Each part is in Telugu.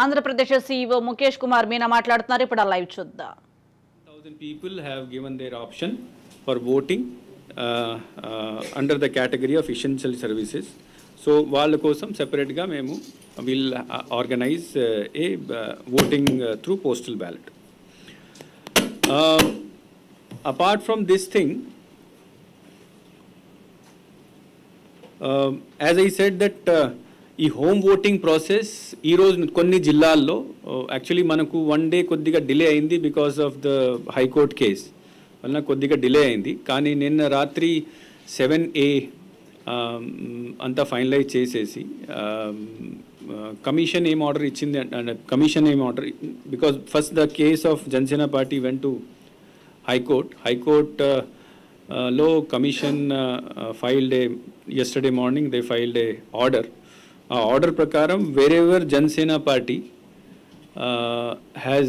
ఆంధ్రప్రదేశ్ సీఈఓ ముఖేష్ కుమార్ మీనా మాట్లాడుతున్నారు. ఇప్పుడు ఆ లైవ్ చూద్దాం. 1000 people have given their option for voting under the category of essential services. So వాళ్ళ కోసం సెపరేట్గా మేము will organise A voting through postal ballot. Apart from this thing, as I said that ఈ హోమ్ ఓటింగ్ ప్రాసెస్ ఈరోజు కొన్ని జిల్లాల్లో యాక్చువల్లీ మనకు 1 day కొద్దిగా డిలే అయింది because of the high court case వలన కొద్దిగా డిలే అయింది. కానీ నిన్న రాత్రి 7A అంతా ఫైనలైజ్ చేసేసి కమిషన్ ఏం ఆర్డర్ ఇచ్చింది అంటే కమిషన్ ఏం order because first the case of Janasena party went to high court లో commission filed a yesterday morning they filed a order. Order prakaram wherever Jansena party has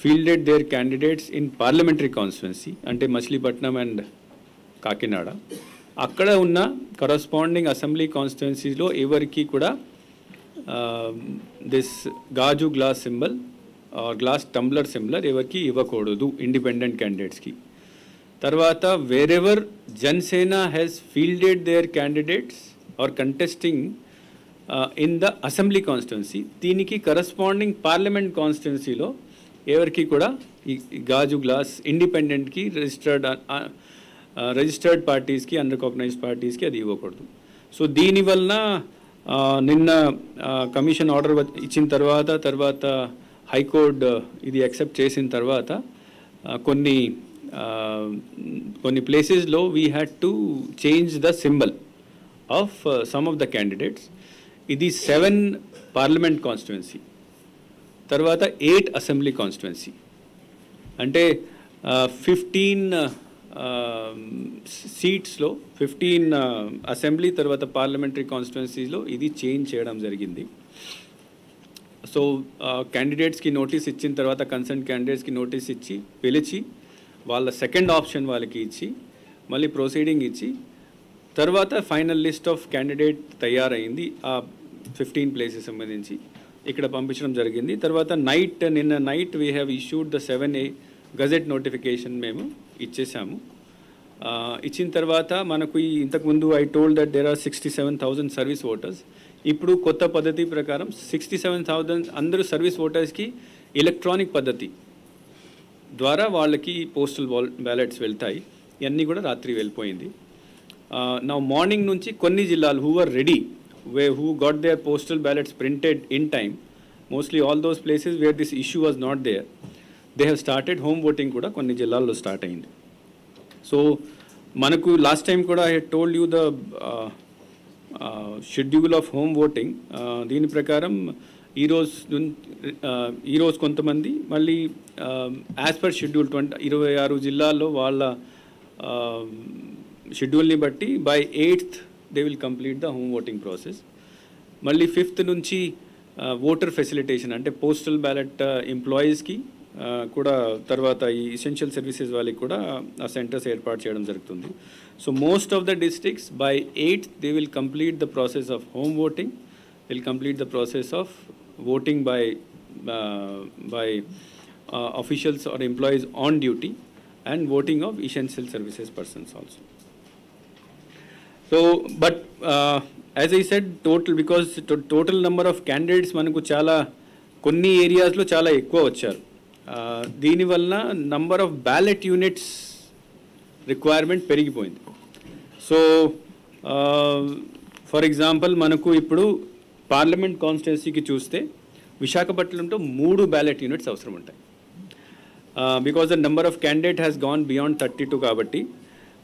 fielded their candidates in parliamentary constituency ante Machilipatnam and Kakinada akkada unna corresponding assembly constituencies lo evariki kuda this gaju glass symbol or glass tumbler symbol evariki ivvakodu independent candidates ki. Tarvata wherever Jansena has fielded their candidates or contesting in the assembly constituency, దీనికి corresponding parliament constituency లో ఎవరికి కూడా ఈ గాజు గ్లాస్ ఇండిపెండెంట్కి రిజిస్టర్డ్ పార్టీస్కి అన్రికగ్నైజ్డ్ పార్టీస్కి అది ఇవ్వకూడదు. సో దీనివలన నిన్న కమిషన్ ఆర్డర్ ఇచ్చిన తర్వాత హైకోర్టు ఇది యాక్సెప్ట్ చేసిన తర్వాత కొన్ని ప్లేసెస్లో we had to change the symbol of some of the candidates. ఇది 7 పార్లమెంట్ కాన్స్టిట్యుయెన్సీ, తర్వాత 8 అసెంబ్లీ కాన్స్టిట్యుయెన్సీ, అంటే 15 సీట్స్లో 15 అసెంబ్లీ తర్వాత పార్లమెంటరీ కాన్స్టిట్యుయెన్సీలో ఇది చేంజ్ చేయడం జరిగింది. సో క్యాండిడేట్స్కి నోటీస్ ఇచ్చిన తర్వాత కన్సర్న్ క్యాండిడేట్స్కి నోటీస్ ఇచ్చి పిలిచి వాళ్ళ సెకండ్ ఆప్షన్ వాళ్ళకి ఇచ్చి మళ్ళీ ప్రొసీడింగ్ ఇచ్చి తర్వాత ఫైనల్ లిస్ట్ ఆఫ్ క్యాండిడేట్ తయారైంది ఆ 15 ప్లేసెస్ సంబంధించి ఇక్కడ పంపించడం జరిగింది. తర్వాత నిన్న night we have issued the 7A gazette notification మేము ఇచ్చేసాము. ఇచ్చిన తర్వాత మనకు ఇంతకుముందు I told that there are 67,000 service voters. ఇప్పుడు కొత్త పద్ధతి ప్రకారం 67,000 అందరూ సర్వీస్ ఓటర్స్కి ఎలక్ట్రానిక్ పద్ధతి ద్వారా వాళ్ళకి పోస్టల్ బ్యాలెట్స్ వెళ్తాయి. ఇవన్నీ కూడా రాత్రి వెళ్ళిపోయింది. నా మార్నింగ్ నుంచి కొన్ని జిల్లాలు who are ready who got their postal ballots printed in time, mostly all those places where this issue was not there, they have started home voting kuda konni jillallo start ayindi. So manaku last time kuda I had told you the schedule of home voting. Deeni prakaram ee roz kontamandi malli as per schedule 26 జిల్లాల్లో వాళ్ళ షెడ్యూల్ని బట్టి by 8th they will complete the home voting process. మళ్ళీ 5th నుంచి ఓటర్ ఫెసిలిటేషన్ అంటే పోస్టల్ బ్యాలెట్ ఎంప్లాయీస్కి కూడా తర్వాత ఈ ఎసెన్షియల్ సర్వీసెస్ వాళ్ళకి కూడా ఆ సెంటర్స్ ఏర్పాటు చేయడం జరుగుతుంది. So most of the districts by 8th they will complete the process of home voting. They will complete the process of voting by officials or employees on duty and voting of essential services persons also. So, but as I said, because total number of candidates మనకు చాలా కొన్ని ఏరియాస్లో చాలా ఎక్కువ వచ్చారు. దీనివల్ల number of ballot units requirement పెరిగిపోయింది. సో ఫర్ ఎగ్జాంపుల్ మనకు ఇప్పుడు పార్లమెంట్ కాన్స్టిట్యున్సీకి చూస్తే విశాఖపట్నంలో 3 బ్యాలెట్ యూనిట్స్ అవసరం ఉంటాయి. Because the number of candidate has gone beyond 32 కాబట్టి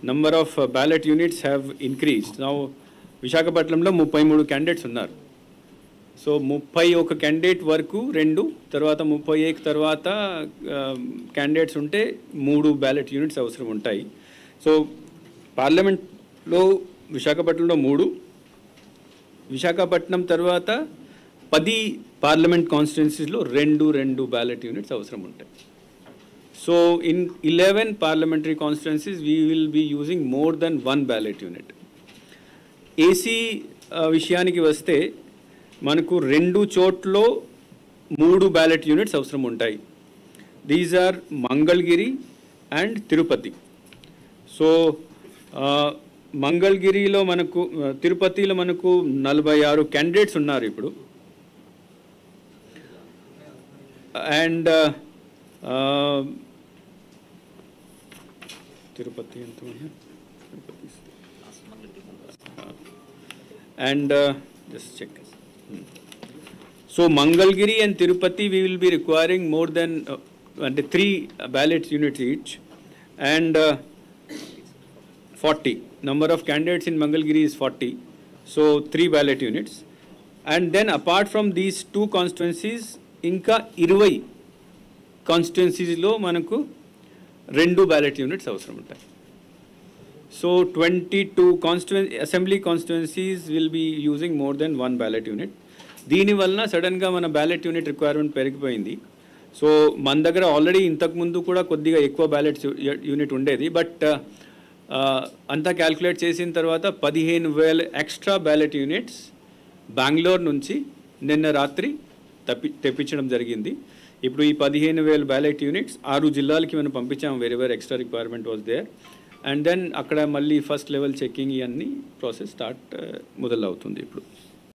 number of ballot units have increased. Now విశాఖపట్నంలో 33 క్యాండిడేట్స్ ఉన్నారు. సో 31 క్యాండిడేట్ వరకు 2, తర్వాత 31 తర్వాత క్యాండిడేట్స్ ఉంటే 3 బ్యాలెట్ యూనిట్స్ అవసరం ఉంటాయి. సో పార్లమెంట్లో విశాఖపట్నంలో 3, విశాఖపట్నం తర్వాత 10 పార్లమెంట్ కాన్స్టిట్యున్సీస్లో 2 బ్యాలెట్ యూనిట్స్ అవసరం ఉంటాయి. So in 11 parliamentary constituencies, we will be using more than 1 ballot unit. AC విషయానికి వస్తే మనకు 2 చోట్ల మూడు బ్యాలెట్ యూనిట్స్ అవసరం ఉంటాయి. These are Mangalagiri and Tirupati. So మంగళగిరిలో మనకు, తిరుపతిలో మనకు 46 క్యాండిడేట్స్ ఉన్నారు ఇప్పుడు. అండ్ తిరుపతి ఎంత ఉంది? And just check. So Mangalgiri and Tirupati, we will be requiring more than 3 ballot units each, and 40 number of candidates in Mangalgiri is 40, so 3 ballot units. And then apart from these 2 constituencies, inka 20 constituencies lo manaku 2 ballot units avasram untayi. So 22 assembly constituencies will be using more than 1 ballot unit. దీని వలన సడన్గా మన బ్యాలెట్ యూనిట్ రిక్వైర్మెంట్ పెరిగిపోయింది. సో మన దగ్గర ఆల్రెడీ ఇంతకుముందు కూడా కొద్దిగా ఎక్కువ బ్యాలెట్ యూనిట్ ఉండేది. బట్ అంతా క్యాల్కులేట్ చేసిన తర్వాత 15,000 ఎక్స్ట్రా బ్యాలెట్ యూనిట్స్ బెంగళూరు నుంచి నిన్న రాత్రి తెప్పించడం జరిగింది. ఇప్పుడు ఈ 15,000 బ్యాలెట్ యూనిట్స్ 6 జిల్లాలకి మనం పంపించాము. Wherever extra requirement was there. And then అక్కడ మళ్ళీ ఫస్ట్ లెవెల్ చెక్కింగ్ ఇవన్నీ ప్రాసెస్ మొదలవుతుంది ఇప్పుడు.